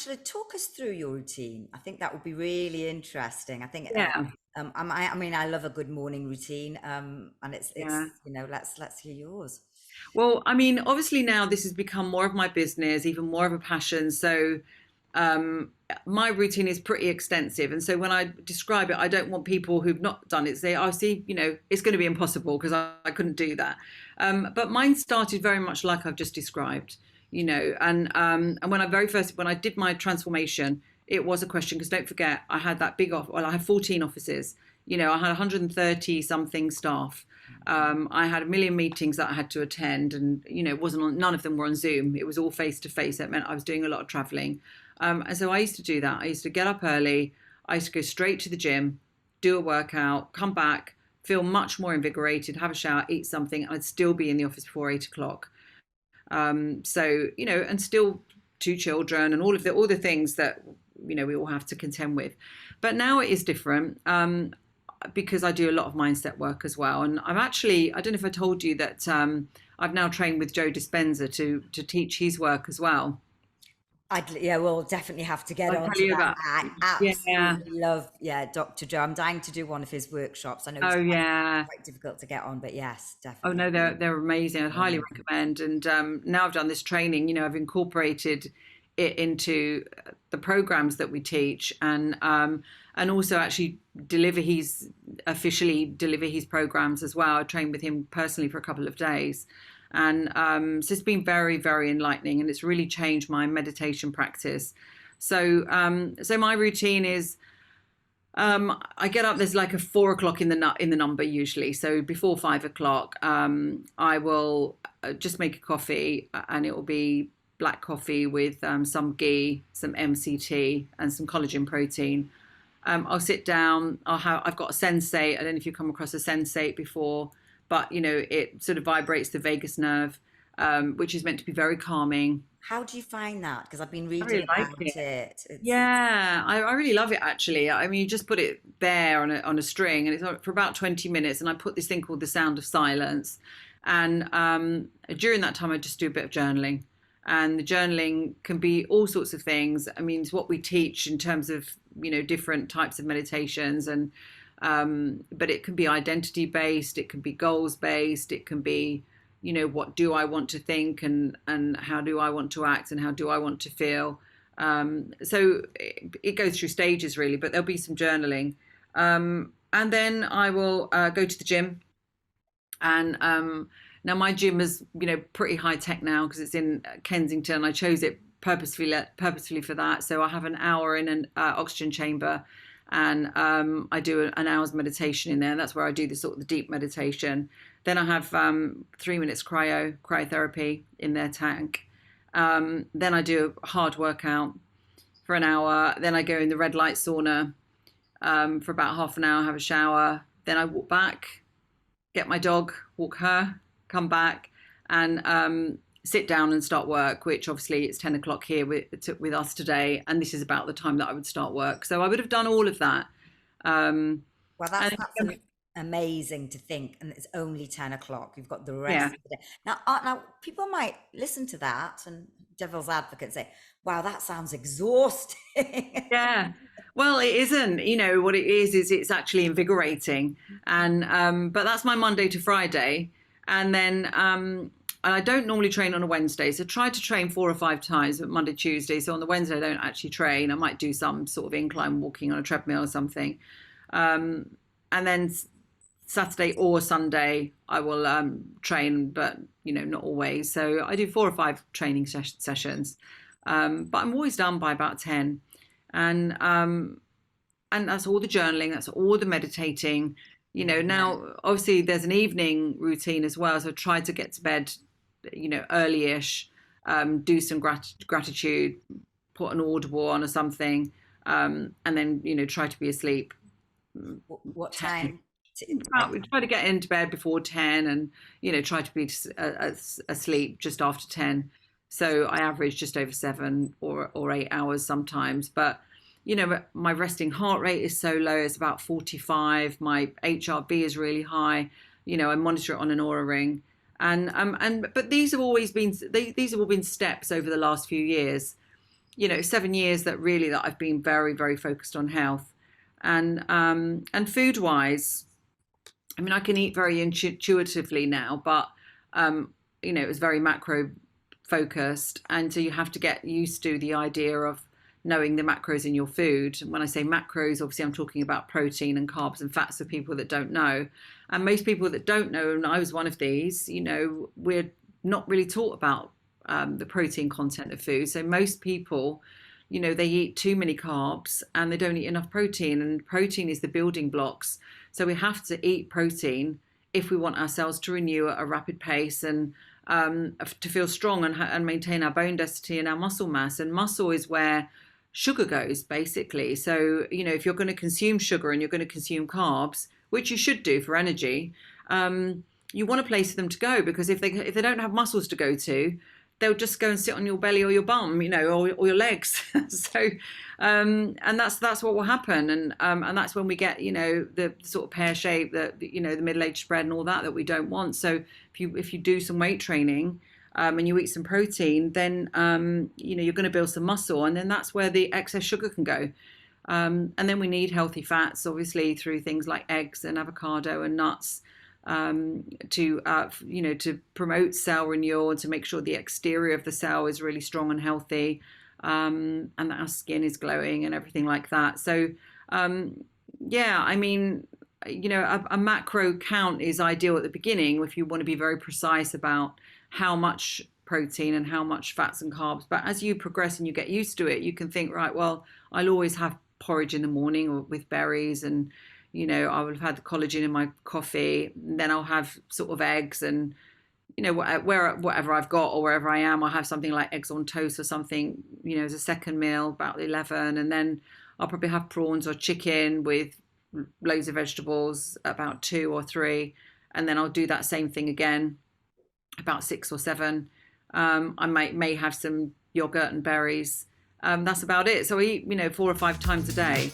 Angela, talk us through your routine. I think that would be really interesting. I think, Yeah, I mean, I love a good morning routine, and yeah. let's hear yours. Well, I mean, obviously now this has become more of my business, even more of a passion. So, my routine is pretty extensive, and so when I describe it, I don't want people who've not done it to say, "Oh, see, it's going to be impossible because I couldn't do that." But mine started very much like I've just described, and when I did my transformation, it was a question because don't forget, I had that big off. Well, I had 14 offices. I had 130 something staff. I had a million meetings that I had to attend, and it wasn't none of them were on Zoom. It was all face to face. That meant I was doing a lot of traveling, and so I used to do that. I used to get up early. I used to go straight to the gym, do a workout, come back, feel much more invigorated, have a shower, eat something, and I'd still be in the office before 8 o'clock. And still two children and all the things that we all have to contend with. But now it is different. Because I do a lot of mindset work as well. And I don't know if I told you that I've now trained with Joe Dispenza to teach his work as well. Yeah, we'll definitely have to get I'll tell onto you that. about. I Yeah. absolutely love, yeah, Dr. Joe. I'm dying to do one of his workshops. I know he's Oh yeah. quite difficult to get on, but yes, Oh definitely. no, they're amazing. I'd highly Amazing. recommend. And now I've done this training. I've incorporated it into the programs that we teach, and also actually officially deliver his programs as well. I trained with him personally for a couple of days, and so it's been very very enlightening, and it's really changed my meditation practice. So my routine is I get up. There's like a 4 o'clock in the number usually. So before 5 o'clock, I will just make a coffee, and it will be black coffee with some ghee, some MCT, and some collagen protein. I'll sit down. I've got a sensate. I don't know if you've come across a sensate before, but it sort of vibrates the vagus nerve, which is meant to be very calming. How do you find that? Because I've been I reading really like about it. it. It's Yeah, I really love it actually. I mean, you just put it there on a string, and it's on for about 20 minutes. And I put this thing called the sound of silence. And during that time, I just do a bit of journaling. And the journaling can be all sorts of things. I mean, it's what we teach in terms of different types of meditations, and but it can be identity based, it can be goals based, it can be what do I want to think, and how do I want to act, and how do I want to feel. So it goes through stages really, but there'll be some journaling, and then I will go to the gym. And now my gym is pretty high tech now because it's in Kensington. I chose it purposefully for that. So I have an hour in an oxygen chamber, and I do an hour's meditation in there. And that's where I do the sort of the deep meditation. Then I have 3 minutes cryotherapy in their tank. Then I do a hard workout for an hour. Then I go in the red light sauna for about half an hour, have a shower. Then I walk back, get my dog, walk her, come back, and sit down and start work. Which obviously it's 10 o'clock here with us today, and this is about the time that I would start work. So I would have done all of that. Um, well, and amazing to think, and it's only 10 o'clock. You've got the rest yeah, of the day. Now people might listen to that and devil's advocate say, "Wow, that sounds exhausting." yeah. Well, it isn't. What it is it's actually invigorating, and but that's my Monday to Friday, and then and I don't normally train on a Wednesday, so try to train 4 or 5 times, but Monday, Tuesday. So on the Wednesday, I don't actually train. I might do some sort of incline walking on a treadmill or something, and then Saturday or Sunday I will train, but not always. So I do 4 or 5 training sessions, but I'm always done by about 10, and that's all the journaling, that's all the meditating. Yeah. Now obviously there's an evening routine as well, so I try to get to bed, early-ish, do some gratitude, put an audible on or something, and then try to be asleep. What 10. time? What We time? try to get into bed before 10, and try to be asleep just after 10. So I average just over 7 or 8 hours sometimes. But my resting heart rate is so low, it's about 45. My HRB is really high. I monitor it on an aura ring. And but these have all been steps over the last few years. 7 years that I've been very, very focused on health. And food wise, I mean, I can eat very intuitively now, but it was very macro focused, and so you have to get used to the idea of knowing the macros in your food. And when I say macros, obviously I'm talking about protein and carbs and fats for people that don't know. And most people that don't know, and I was one of these, we're not really taught about the protein content of food. So most people, they eat too many carbs and they don't eat enough protein. And protein is the building blocks. So we have to eat protein if we want our cells to renew at a rapid pace and to feel strong and maintain our bone density and our muscle mass. And muscle is where sugar goes, basically. So, if you're going to consume sugar and you're going to consume carbs, which you should do for energy, you want a place for them to go, because if they don't have muscles to go to, they'll just go and sit on your belly or your bum, or your legs. So, and that's what will happen. And that's when we get, the sort of pear shape, the middle-aged spread and all that we don't want. So if you do some weight training, and you eat some protein, then, you're going to build some muscle, and then that's where the excess sugar can go. And then we need healthy fats, obviously, through things like eggs and avocado and nuts, to promote cell renewal and to make sure the exterior of the cell is really strong and healthy, and that our skin is glowing and everything like that. So, I mean, a macro count is ideal at the beginning if you want to be very precise about how much protein and how much fats and carbs. But as you progress and you get used to it, you can think, right, well, I'll always have porridge in the morning or with berries, and I would have had the collagen in my coffee. And then I'll have sort of eggs, and whatever I've got or wherever I am, I'll have something like eggs on toast or something, as a second meal about 11. And then I'll probably have prawns or chicken with loads of vegetables about 2 or 3. And then I'll do that same thing again about 6 or 7. I may have some yogurt and berries. That's about it. So I eat, 4 or 5 times a day.